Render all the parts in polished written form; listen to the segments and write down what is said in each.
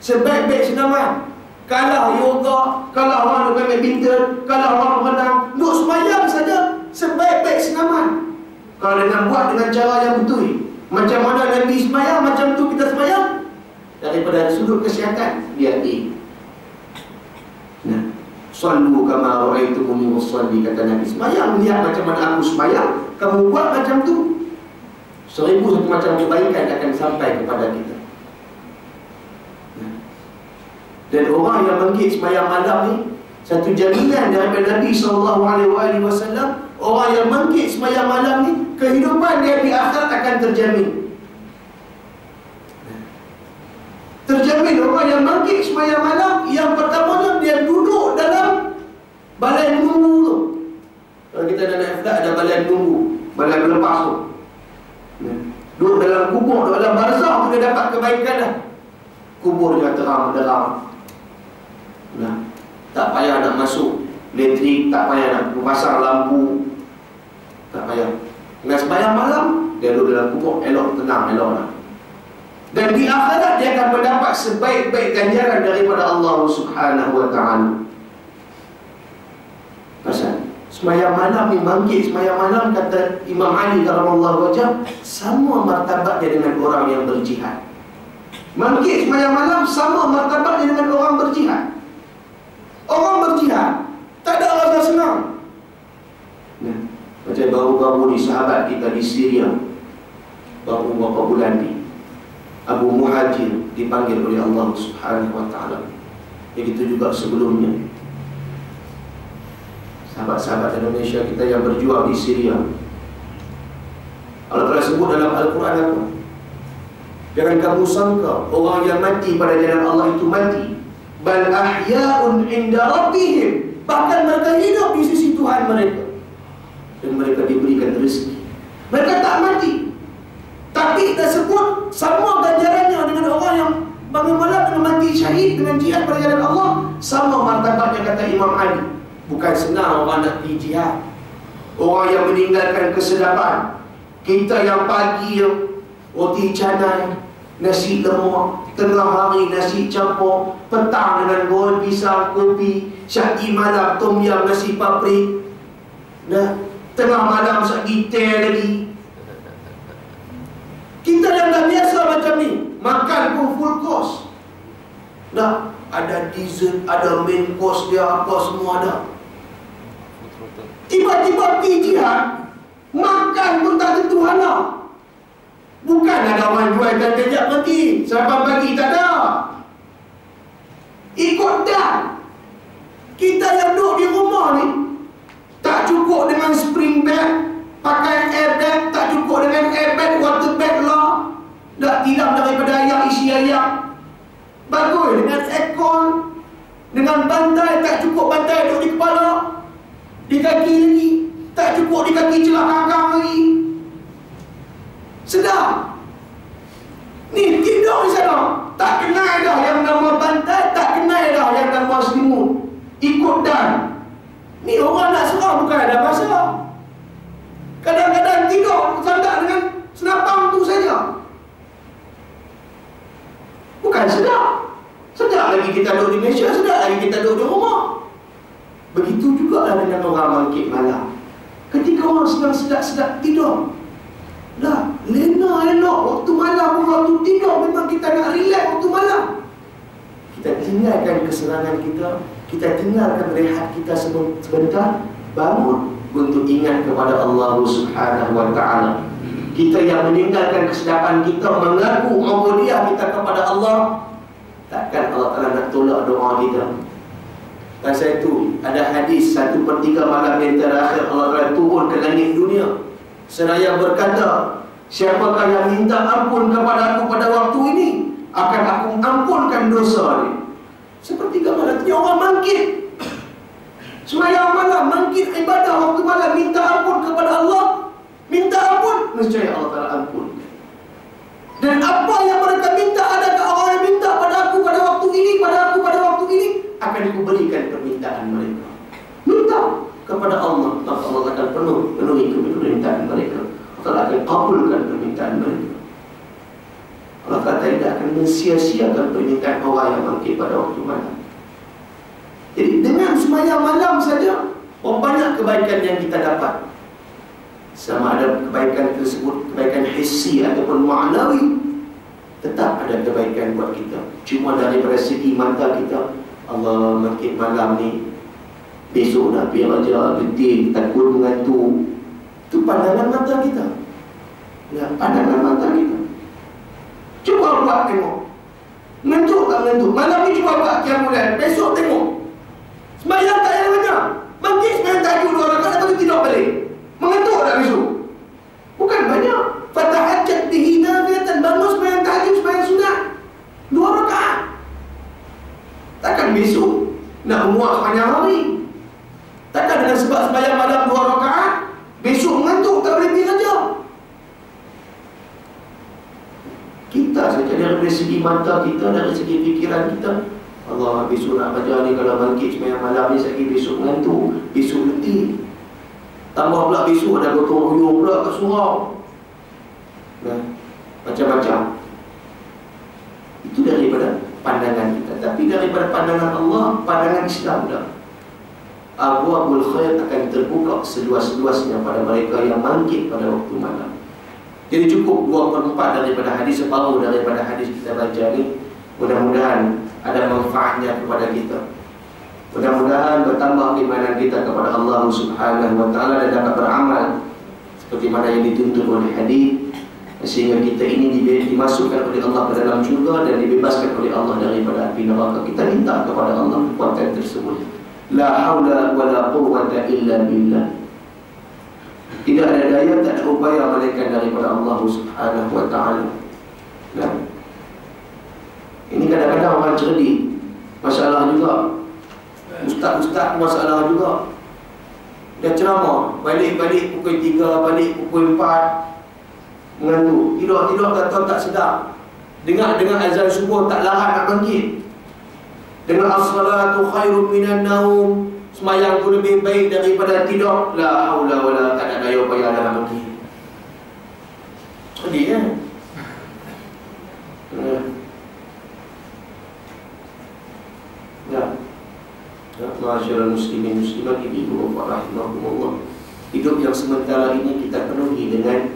Sebaik-baik senaman. Kalau yoga, kalau orang nak badminton, kalau orang berenang, duk sembahyang saja sebaik-baik senaman. Kalau dengan buat dengan cara yang betul, macam mana Nabi sembahyang, macam tu kita sembahyang, daripada sudut kesihatan dia nah, sallu kama ra'aitumuni usalli, kata Nabi. Sembahyang, lihat macam mana aku sembahyang, kamu buat macam tu, 1000 macam kebaikan akan sampai kepada kita. Dan orang yang bangkit sembahyang malam ni, satu jaminan daripada Nabi SAW, orang yang bangkit sembahyang malam ni, kehidupan dia di akhirat akan terjamin. Terjamin. Orang yang bangkit sembahyang malam, yang pertamanya dia duduk dalam balai menunggu tu. Kalau kita dah naik flat, ada balai menunggu, balai berlepas tu. Duduk dalam kubur, dalam barzah tu dia dapat kebaikan dah. Kubur dia terang-derang. Nah, tak payah nak masuk elektrik, tak payah nak pasang lampu, tak payah. Dengan sembahyang malam, dia duduk dalam kubur, elok, tenang, elok lah. Dan di akhirat dia akan mendapat sebaik-baik ganjaran daripada Allah Subhanahu wa ta'ala. Pasal sembahyang malam ni, bangkit sembahyang malam, kata Imam Ali karamallahu wajhah, sama martabatnya dengan orang yang berjihad. Bangkit sembahyang malam sama martabatnya dengan orang berjihad. Orang berjihad tak ada rasa senang. Nah, macam baru-baru ni sahabat kita di Syria, baru beberapa bulan ni, Abu Muhajir dipanggil oleh Allah Subhanahu wa ta'ala. Begitu juga sebelumnya sahabat-sahabat Indonesia kita yang berjuang di Syria. Allah telah sebut dalam Al-Quran apa? Jangan kamu sangka orang yang mati pada jalan Allah itu mati. Bal ahya'un inda rabbihim, bahkan mereka hidup di sisi Tuhan mereka, dan mereka diberikan rezeki. Mereka tak mati, tapi kita sebut sama ganjarannya dengan orang yang bangun malam dengan mati syahid dengan jihad pada jalan Allah. Sama martabatnya, kata Imam Ali. Bukan senang orang nak pergi jihad, orang yang meninggalkan kesedapan. Kita yang pagi roti canai, nasi lemak, tengah hari nasi campur, petang dengan goreng pisang, kopi, syaki malam tom yam nasi paprik, nah, tengah malam syaki teh lagi. Kita yang dah biasa macam ni, makan pun full course, dah ada dessert, ada main course dia, apa semua ada. Tiba-tiba pergi jihad, makan pun tak tentu halal. Bukan ada orang jual dan kejap mati sarapan pagi, tak ada. Ikut dan. Kita yang duduk di rumah ni, tak cukup dengan spring bed, pakai airbag, tak cukup dengan airbag, water bag lah, dah tilam daripada ayak, isi ayak. Bagus dengan aircon, dengan bantai, tak cukup bantai duduk di kepala, di kaki lagi, tak cukup di kaki celah kangkang lagi. Sedap. Ni tidur di sana, tak kenal dah yang nama bantai, tak kenal dah yang nama selimut. Ikut dan. Ni orang nak serang bukan ada masalah. Kadang-kadang tidur sandak dengan senapang tu saja. Bukan sedap. Sedap lagi kita duduk di Malaysia, sedap lagi kita duduk di rumah. Begitu juga dengan orang bangkit malam. Ketika orang sedang sedap-sedap tidur, dah lena elok waktu malam pun, waktu tidur memang kita nak relax waktu malam. Kita tinggalkan keserangan kita tinggalkan rehat kita sebentar, bangun untuk ingat kepada Allah Subhanahu wa ta'ala. Kita yang meninggalkan kesedapan kita, mengaku ubudiyah kita kepada Allah, takkan Allah Ta'ala nak tolak doa kita. Pasal itu ada hadis 1/3 malam yang terakhir Allah Ta'ala turun ke langit dunia, seraya berkata, siapakah yang minta ampun kepada aku pada waktu ini, akan aku ampunkan dosa dia. Sepertiga malam dia orang bangkit sembahyang malam, bangkit ibadah waktu malam, minta ampun kepada Allah, minta ampun, nescaya Allah Ta'ala ampun. Dan apa yang mereka minta, adakah orang yang minta pada aku pada waktu ini, pada aku pada waktu ini, akan kuberikan permintaan mereka. Minta kepada Allah, maka Allah akan penuhi permintaan mereka. Allah akan kabulkan permintaan mereka. Allah kata tidak akan akan mensia-siakan permintaan orang yang bangkit pada waktu malam. Jadi dengan sembahyang malam saja, banyak kebaikan yang kita dapat. Sama ada kebaikan tersebut kebaikan hissi ataupun ma'nawi, tetap ada kebaikan buat kita. Cuma daripada segi mata kita, Allah bangkit malam ni, besok nak pergi raja, betul, takut mengantuk. Itu pandangan mata kita. Ya, pandangan mata kita. Cuba buat tengok. Mengantuk tak mengantuk? Malam ni cuba buat Qiyamul-Lail. Besok tengok. Sembahyang tak payah banyak. Bangkit sembahyang tahajud 2 rakaat, lepas tu tidur balik. Mengantuk tak besok? Bukan banyak. Fatahajjat bihi nafilatan. Bangun sembahyang tahajud, sembahyang sunat 2 rakaat. Takkan besok nak muak sepanjang hari. Takkan dengan sebab sembahyang malam 2 rakaat, besok mengantuk tak boleh pergi kerja. Kita saja dari segi mata kita, dari segi fikiran kita, Allah, besok nak kerja ni, kalau bangkit sembahyang malam ni sekali besok mengantuk, besok letih. Tambah pula besok ada gotong royong pula kat surau. Nah, macam-macam. Itu daripada pandangan kita. Tapi daripada pandangan Allah, pandangan Islam dah, abwaabul khair akan terbuka seluas-luasnya pada mereka yang bangkit pada waktu malam. Jadi cukup 2/4 daripada hadis, separuh daripada hadis kita baca ni. Mudah-mudahan ada manfaatnya kepada kita. Mudah-mudahan bertambah keimanan kita kepada Allah Subhanahu wa ta'ala dan dapat beramal seperti mana yang dituntut oleh hadis, sehingga kita ini dimasukkan oleh Allah ke dalam syurga dan dibebaskan oleh Allah daripada api neraka. Kita minta kepada Allah kekuatan tersebut. La haula wa la quwwata illa billah. Tidak ada daya, tak ada upaya melainkan daripada Allah Subhanahu wa ta'ala. Nah, ini kadang-kadang orang cerdik, masalah juga. Ustaz-ustaz masalah juga. Dia ceramah, balik-balik pukul 3, balik pukul 4, mengantuk. Tidur-tidur kata tak sedap. Dengar azan subuh tak larat nak bangkit. Dengar as-salatu khairun minan naum, semayang tu lebih baik daripada tidur. La haula wala, tak ada daya upaya nak bangkit. Sedih kan? Ya. Ma'asyiral muslimin muslimat, ibu bapak rahimakumullah. Hidup yang sementara ini kita penuhi dengan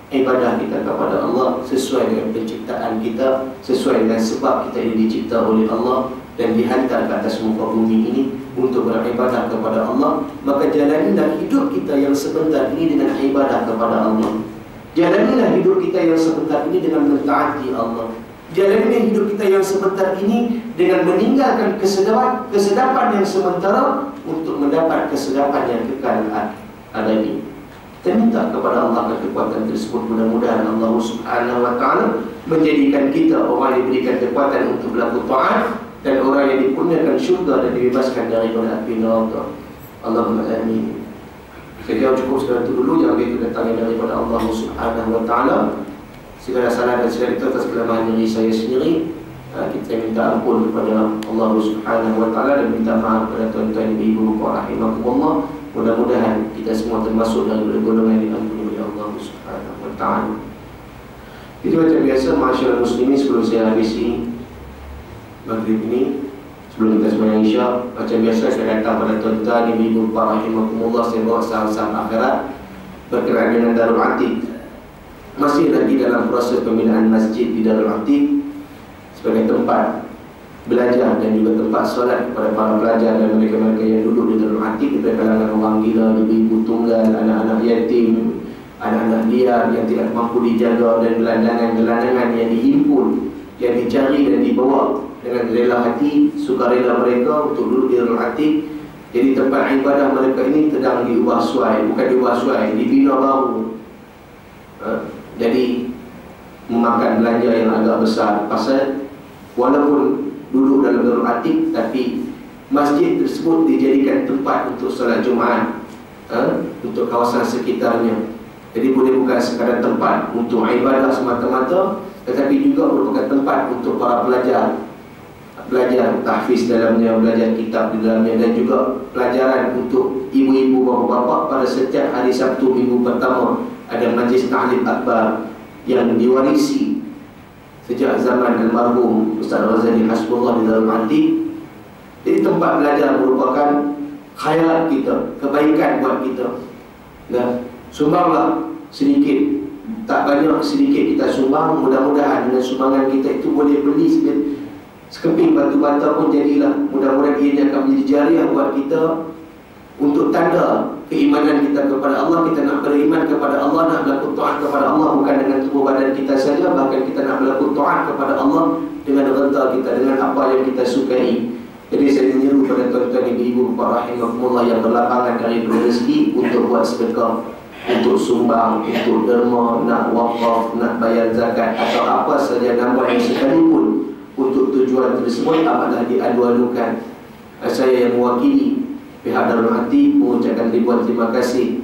ibadah kita kepada Allah sesuai dengan penciptaan kita, sesuai dengan sebab kita ini dicipta oleh Allah dan dihantar ke atas muka bumi ini untuk beribadah kepada Allah. Maka jalanilah hidup kita yang sebentar ini dengan ibadah kepada Allah. Jalanilah hidup kita yang sebentar ini dengan mentaati Allah. Jalanilah hidup kita yang sebentar ini dengan meninggalkan kesedapan yang sementara untuk mendapat kesedapan yang kekal abadi. Kita minta kepada Allah kekuatan tersebut. Mudah-mudahan Allah Subhanahu wa ta'ala menjadikan kita orang yang diberikan kekuatan untuk berlaku taat dan orang yang dikurniakan syurga dan dibebaskan daripada api neraka. Allahumma amin. Saya cukup sekadar itu dulu. Yang itu datangnya daripada Allah Subhanahu wa ta'ala. Segala salah dan segala itu atas kelemahan diri saya sendiri. Kita minta ampun kepada Allah Subhanahu wa ta'ala dan minta maaf kepada tuan-tuan ibu-ibu rahimakumullah. Mudah-mudahan kita semua termasuk dalam golongan yang diampuni oleh Allah Subhanahu wa ta'ala. Itu macam biasa, masyarakat muslimin, sebelum saya habisi maghrib ini, sebelum kita sembahyang isya, macam biasa saya datang pada tuan-tuan ibu-ibu rahimakumullah, saya bawa saham-saham akhirat berkenaan dengan Darul Atiq. Masih lagi dalam proses pembinaan masjid di Darul Atiq sebagai tempat belajar dan juga tempat solat kepada para pelajar dan mereka-mereka yang duduk di Darul Atiq, dari kalangan orang gila, ibu-ibu tunggal, anak-anak yatim, anak-anak liar yang tidak mampu dijaga, dan gelandangan-gelandangan yang dihimpun, yang dicari dan dibawa dengan rela hati, sukarela mereka untuk duduk di Darul Atiq. Jadi tempat ibadah mereka ini sedang diubah suai, bukan diubah suai, dibina baru. Jadi memakan belanja yang agak besar. Pasal walaupun duduk dalam Darul Atiq, tapi masjid tersebut dijadikan tempat untuk solat Jumaat, untuk kawasan sekitarnya. Jadi bukan sekadar tempat untuk ibadah semata-mata, tetapi juga merupakan tempat untuk para pelajar belajar tahfiz dalamnya, belajar kitab di dalamnya, dan juga pelajaran untuk ibu-ibu, bapa-bapa. Pada setiap hari Sabtu minggu pertama ada majlis ta'lim akbar yang diwarisi sejak zaman almarhum Ustaz Razali Hasbullah di Darul Mati. Jadi tempat belajar merupakan khairat kita, kebaikan buat kita. Nah, sumbanglah sedikit, tak banyak, sedikit kita sumbang. Mudah-mudahan dengan sumbangan kita itu boleh beli sekeping batu bata pun jadilah. Mudah-mudahan ia akan menjadi jariah buat kita untuk tanda keimanan kita kepada Allah. Kita nak beriman kepada Allah, nak berlaku taat kepada Allah, bukan dengan tubuh badan kita saja, bahkan kita nak berlaku taat kepada Allah dengan renta kita, dengan apa yang kita sukai. Jadi saya menyeru pada tuan-tuan ibu-ibu para rahimahumullah yang berlapangan dari rezeki untuk buat sedekah, untuk sumbang, untuk derma, nak wakaf, nak bayar zakat atau apa saja nambah yang sekalipun untuk tujuan tersebut, amatlah diadu-adukan. Saya yang mewakili pihak Darul Hati mengucapkan ribuan terima kasih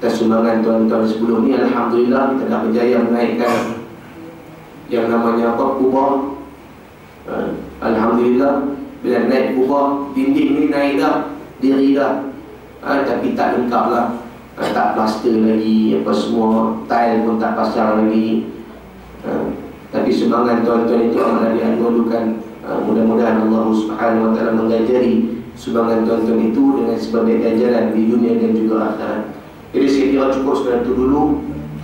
atas sumbangan tuan-tuan sebelum ni. Alhamdulillah kita dah berjaya menaikkan yang namanya apa, kubah. Alhamdulillah bila naik kubah, dinding ni naik dah, diri dah, tapi tak lengkap lah. Tak plaster lagi, apa semua, tile pun tak pasang lagi. Tapi sumbangan tuan-tuan itu amatlah diadu-adukan. Mudah-mudahan Allah Subhanahu Wa Taala menggajari sumbangan tuan-tuan itu dengan sebagai ganjaran di dunia dan juga akhirat. Jadi saya kira cukup sekadar itu dulu.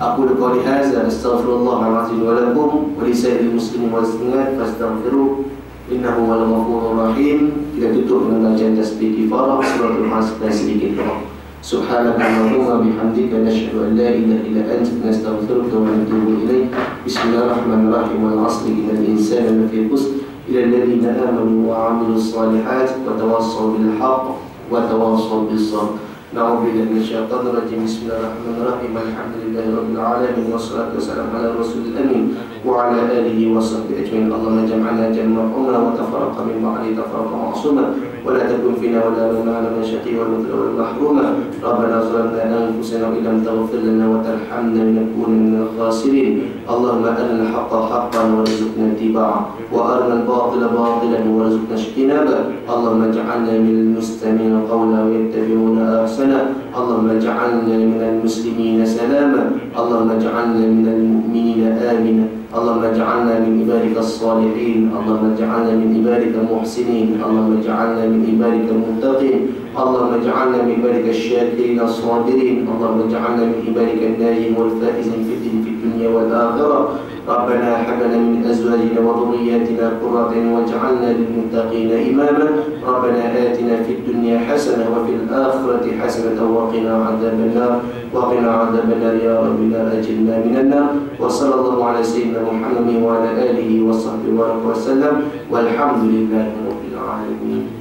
Aku qouli hadza, astaghfirullahalazim wa lakum wa li sairil muslimin wal muslimat fastaghfiruh innahu wal ghafurur rahim. Kita tutup dengan bacaan tasbih kifarah suratul Hasr sedikit doa. Subhanakallahumma bihamdika nashhadu an la ilaha illa anta nastaghfiruka wa natubu ilaik. Bismillahirrahmanirrahim. Wal 'asri innal insana lafi khusr ila alladhina amanu wa 'amilus shalihat wa tawassaw bil haqq wa tawassaw bis sabr. Na'udzu billahi minasyaitonir rajim. Bismillahirrahmanirrahim. Alhamdulillahirabbil alamin wassalatu wassalamu ala rasulil amin wa ala alihi wa sahbihi ajmain. Allahumma jam'alna jam'an marhuma wa tafarraqa min ba'di tafarraqa ma'suma wa la takun fina wa la lana min syaqi wal mudhil wal mahruma. Rabbana zalamna anfusana wa illam taghfir lana wa tarhamna lanakunanna minal khasirin. Allahumma arina al-haqqa haqqan warzuqna ittiba'ah wa arina al-batila batilan warzuqna ijtinabah. Allahumma ij'alna minal mustami'ina qawlan wa yattabi'una ahsana. Allahumma ij'alna minal muslimina salama. Allahumma ij'alna minal mu'minina amina. Allahumma ij'alna min ibadikas salihin. Allahumma ij'alna min ibadikal muhsinin. Allahumma ij'alna min ibadikal muttaqin. Allahumma ij'alna min ibadikash syakirin as-sabirin. Allahumma ij'alna min ibadikal najin wal faizin fid dunya wal akhirah. Rabbana hab lana min azwajina wa dhurriyyatina qurrata a'yun waj'alna lil muttaqina imama. Rabbana atina fid dunya hasanah wa fil akhirati hasanah wa qina 'adzaban nar wa qina 'adzaban nar ya rabbi la ajilna minan nar. Wa sallallahu ala sayyidina Muhammadin wa ala alihi wa sahbihi wa sallam. Walhamdulillahi rabbil alamin.